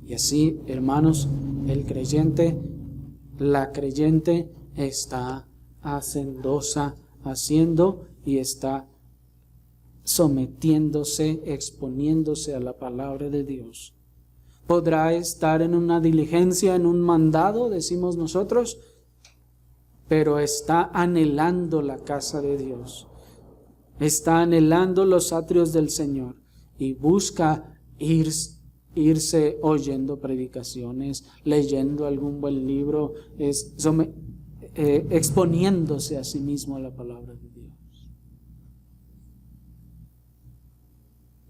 Y así, hermanos, el creyente, la creyente está hacendosa, haciendo y está sometiéndose, exponiéndose a la palabra de Dios. Podrá estar en una diligencia, en un mandado, decimos nosotros, pero está anhelando la casa de Dios. Está anhelando los atrios del Señor y busca irse oyendo predicaciones, leyendo algún buen libro, exponiéndose a sí mismo a la palabra de Dios.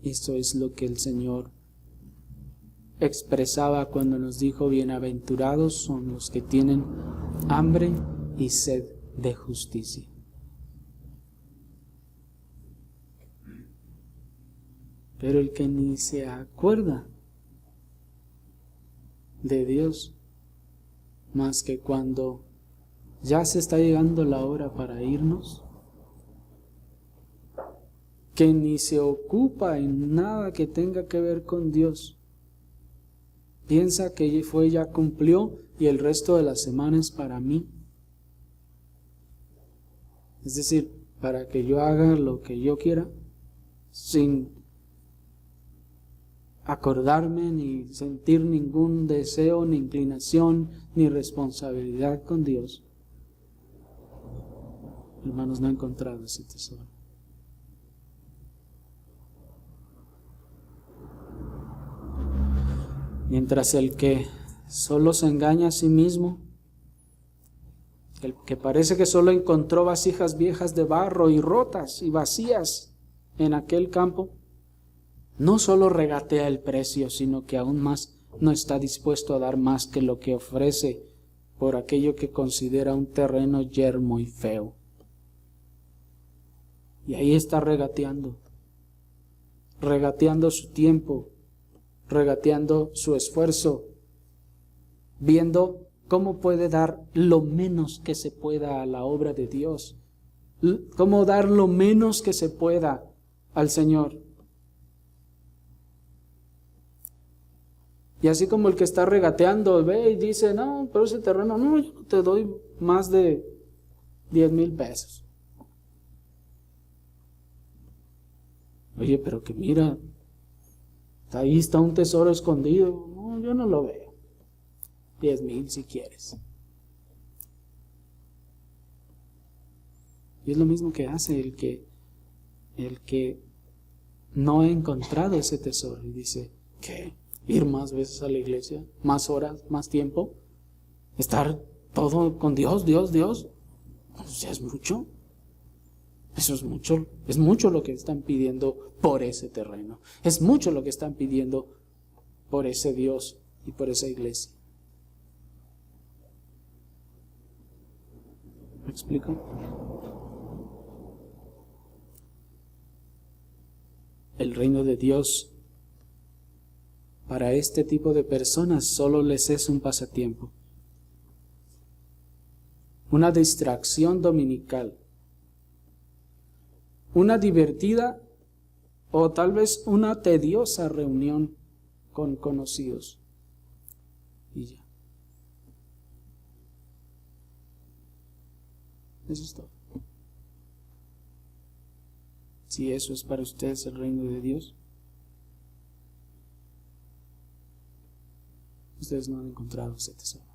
Esto es lo que el Señor expresaba cuando nos dijo: bienaventurados son los que tienen hambre y sed de justicia. Pero el que ni se acuerda de Dios, más que cuando ya se está llegando la hora para irnos, que ni se ocupa en nada que tenga que ver con Dios, piensa que ya cumplió y el resto de la semana es para mí. Es decir, para que yo haga lo que yo quiera, sin acordarme ni sentir ningún deseo, ni inclinación, ni responsabilidad con Dios. Hermanos, no he encontrado ese tesoro. Mientras el que solo se engaña a sí mismo, el que parece que solo encontró vasijas viejas de barro y rotas y vacías en aquel campo, no solo regatea el precio, sino que aún más no está dispuesto a dar más que lo que ofrece por aquello que considera un terreno yermo y feo. Y ahí está regateando su tiempo, regateando su esfuerzo, viendo cómo puede dar lo menos que se pueda a la obra de Dios, cómo dar lo menos que se pueda al Señor. Y así como el que está regateando ve y dice: no, pero ese terreno, no, yo no te doy más de 10,000 pesos. Oye, pero que mira, ahí está un tesoro escondido. No, yo no lo veo. 10,000 si quieres. Y es lo mismo que hace el que no ha encontrado ese tesoro y dice, ¿qué? Ir más veces a la iglesia, más horas, más tiempo, estar todo con Dios, Dios. Pues ya es mucho. Eso es mucho lo que están pidiendo por ese terreno. Es mucho lo que están pidiendo por ese Dios y por esa iglesia. ¿Me explico? El reino de Dios para este tipo de personas solo les es un pasatiempo, una distracción dominical, una divertida o tal vez una tediosa reunión con conocidos. Y ya. Eso es todo. Si eso es para ustedes el reino de Dios, ustedes no han encontrado ese tesoro.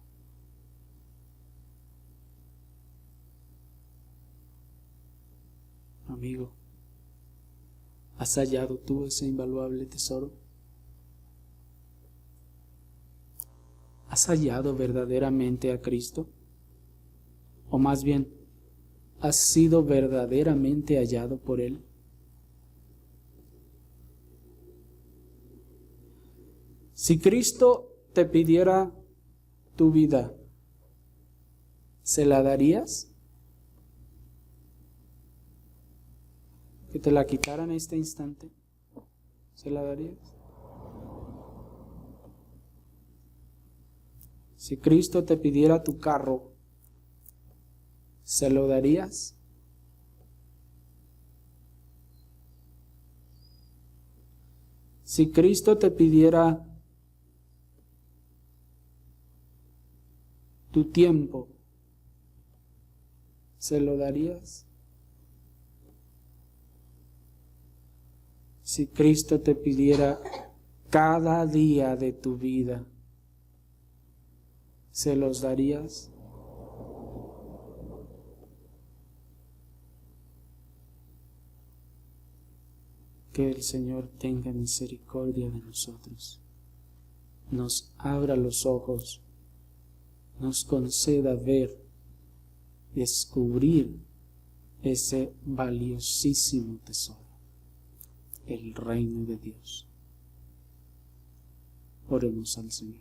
Amigo, ¿has hallado tú ese invaluable tesoro? ¿Has hallado verdaderamente a Cristo? O más bien, ¿has sido verdaderamente hallado por Él? Si Cristo te pidiera tu vida, ¿se la darías? ¿Que te la quitaran en este instante? ¿Se la darías? Si Cristo te pidiera tu carro, ¿se lo darías? Si Cristo te pidiera tu tiempo, ¿se lo darías? Si Cristo te pidiera cada día de tu vida, ¿se los darías? Que el Señor tenga misericordia de nosotros, nos abra los ojos, nos conceda ver, descubrir ese valiosísimo tesoro, el reino de Dios. Oremos al Señor.